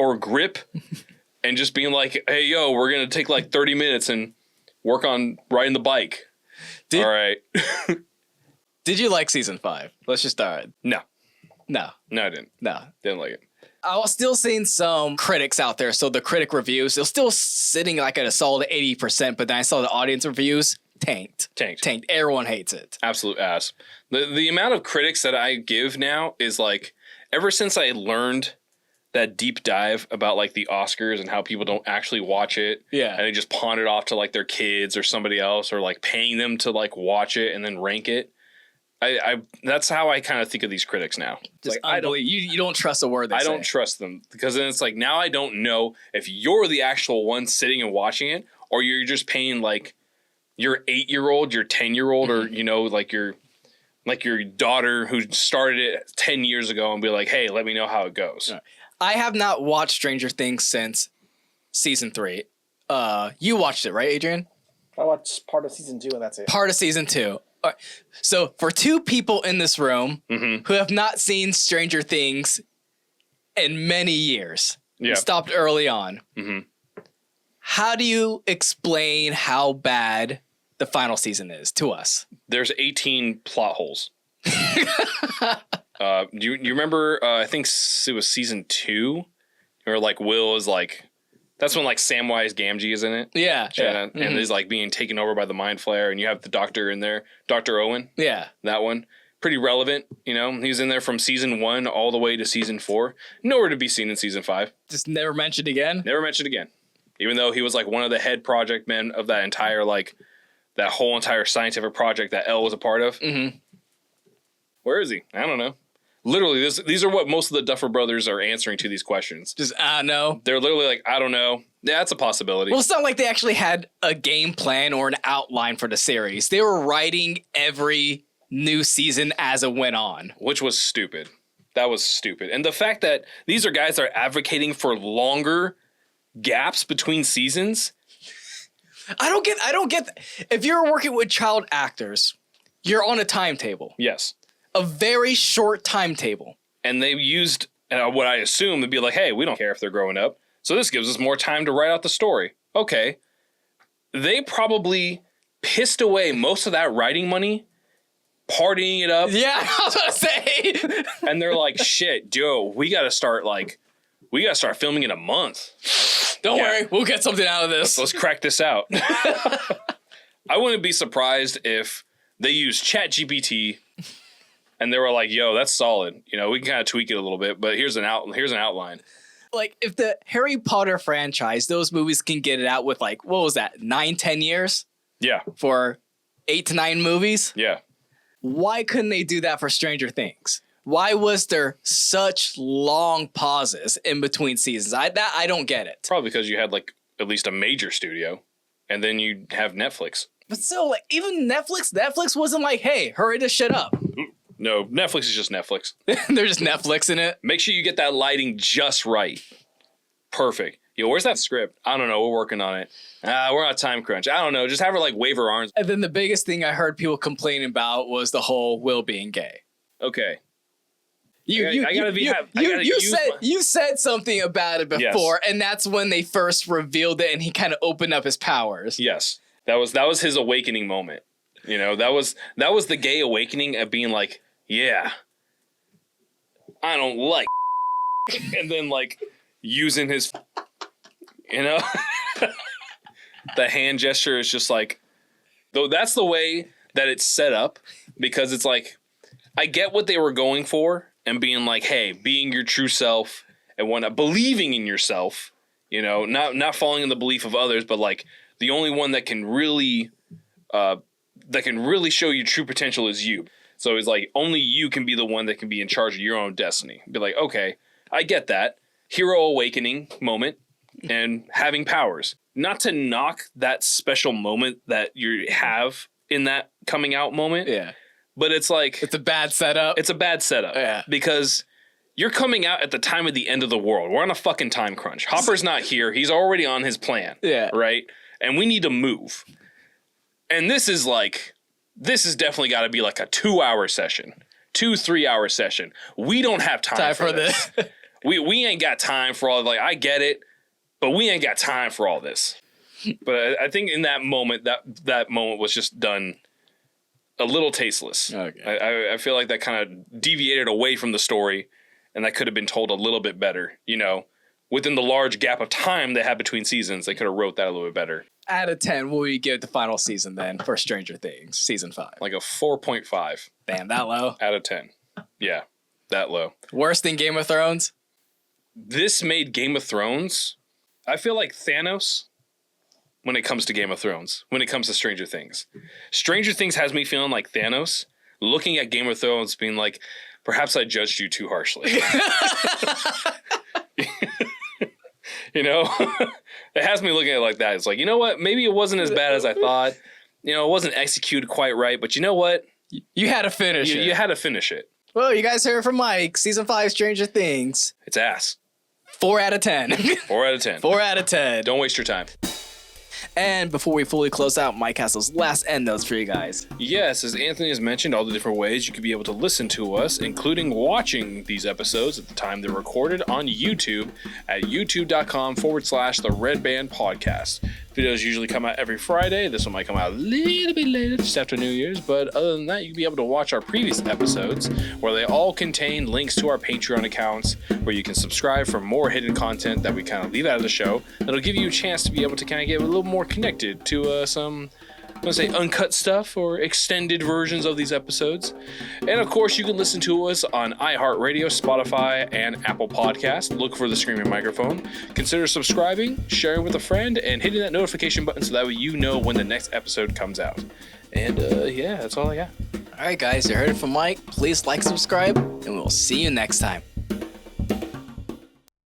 or grip and just being like, hey, yo, we're going to take like 30 minutes and work on riding the bike. All right. Did you like season 5? Let's just start. No, No, I didn't. no. Didn't like it. I was still seeing some critics out there. So the critic reviews, they're still sitting like at a solid 80%. But then I saw the audience reviews, tanked. Everyone hates it. Absolute ass. The amount of critics that I give now is like, ever since I learned that deep dive about like the Oscars and how people don't actually watch it. Yeah. And they just pawn it off to like their kids or somebody else, or like paying them to like watch it and then rank it. I that's how I kind of think of these critics now. Just like, you don't trust a word they say. I don't trust them, because then it's like, now I don't know if you're the actual one sitting and watching it, or you're just paying like your 8-year-old, your 10-year-old, or, you know, like your daughter who started it 10 years ago and be like, hey, let me know how it goes. I have not watched Stranger Things since season 3. You watched it, right, Adrian? I watched part of season 2 and that's it. Part of season 2. All right. So for 2 people in this room who have not seen Stranger Things in many years, stopped early on, how do you explain how bad the final season is to us? There's 18 plot holes. Do you remember, I think it was season 2, where like Will is like, that's when like Samwise Gamgee is in it. Yeah. And is like being taken over by the Mind Flayer, and you have the doctor in there, Dr. Owen. Yeah. That one. Pretty relevant, you know. He's in there from season 1 all the way to season 4. Nowhere to be seen in season 5. Just never mentioned again? Never mentioned again. Even though he was like one of the head project men of that entire, like, that whole entire scientific project that Elle was a part of. Where is he? I don't know. Literally, these are what most of the Duffer Brothers are answering to these questions. Just, I know. They're literally like, I don't know. Yeah, that's a possibility. Well, it's not like they actually had a game plan or an outline for the series. They were writing every new season as it went on. Which was stupid. That was stupid. And the fact that these are guys that are advocating for longer gaps between seasons. I don't get. If you're working with child actors, you're on a timetable. Yes. A very short timetable. And they used what I assume would be like, hey, we don't care if they're growing up, so this gives us more time to write out the story. Okay. They probably pissed away most of that writing money, partying it up. Yeah, I was going to say. And they're like, shit, Joe, we got to start filming in a month. Don't worry, we'll get something out of this. Let's crack this out. I wouldn't be surprised if they used ChatGPT and they were like, yo, that's solid. You know, we can kind of tweak it a little bit, but here's an outline. Like, if the Harry Potter franchise, those movies can get it out with, like, what was that, 9-10 years? Yeah. For 8 to 9 movies? Yeah. Why couldn't they do that for Stranger Things? Why was there such long pauses in between seasons? I don't get it. Probably because you had, like, at least a major studio, and then you have Netflix. But still, like, even Netflix wasn't like, hey, hurry this shit up. No, Netflix is just Netflix. They're just Netflixing it. Make sure you get that lighting just right. Perfect. Yo, where's that script? I don't know. We're working on it. We're on a time crunch. I don't know. Just have her, like, wave her arms. And then the biggest thing I heard people complaining about was the whole Will being gay. Okay. You said something about it before, yes. And that's when they first revealed it, and he kind of opened up his powers. Yes, that was his awakening moment. You know, that was the gay awakening of being like, yeah, I don't like, and then like using his, you know, the hand gesture is just like, though that's the way that it's set up, because it's like, I get what they were going for. And being like, hey, being your true self and believing in yourself, you know, not following in the belief of others, but like the only one that can really show you true potential is you. So it's like only you can be the one that can be in charge of your own destiny. Be like, okay, I get that. Hero awakening moment and having powers. Not to knock that special moment that you have in that coming out moment. Yeah. But it's like... It's a bad setup. It's a bad setup. Yeah. Because you're coming out at the time of the end of the world. We're on a fucking time crunch. Hopper's not here. He's already on his plan. Yeah. Right? And we need to move. And this is definitely got to be like a 2-hour session. 2-3 hour session. We don't have time for this. We ain't got time for all, like, I get it, but we ain't got time for all this. But I think in that moment, that moment was just done a little tasteless. Okay. I feel like that kind of deviated away from the story, and that could have been told a little bit better. You know, within the large gap of time they had between seasons, they could have wrote that a little bit better. Out of 10, what will you give the final season then for Stranger Things, season 5? Like a 4.5. Damn, that low? Out of 10. Yeah, that low. Worse than Game of Thrones? This made Game of Thrones, I feel like Thanos when it comes to Game of Thrones, when it comes to Stranger Things. Stranger Things has me feeling like Thanos, looking at Game of Thrones being like, perhaps I judged you too harshly. You know? It has me looking at it like that. It's like, you know what? Maybe it wasn't as bad as I thought. You know, it wasn't executed quite right, but you know what? You had to finish it. You had to finish it. Well, you guys heard from Mike. Season 5, Stranger Things. It's ass. 4 out of 10. 4 out of 10. 4 out of 10. Don't waste your time. And before we fully close out, Mike has those last end notes for you guys. Yes, as Anthony has mentioned, all the different ways you could be able to listen to us, including watching these episodes at the time they're recorded on YouTube at youtube.com/the REDBAND podcast. Videos usually come out every Friday. This one might come out a little bit later, just after New Year's, but other than that, you can be able to watch our previous episodes, where they all contain links to our Patreon accounts, where you can subscribe for more hidden content that we kind of leave out of the show. That'll give you a chance to be able to kind of get a little more connected to some, I'm going to say, uncut stuff or extended versions of these episodes. And of course, you can listen to us on Iheartradio, Spotify, and Apple Podcasts. Look for the Screaming Microphone. Consider subscribing, sharing with a friend, and hitting that notification button so that way you know when the next episode comes out. And yeah, that's all I got. All right, guys, you heard it from Mike. Please like, subscribe, and we'll see you next time.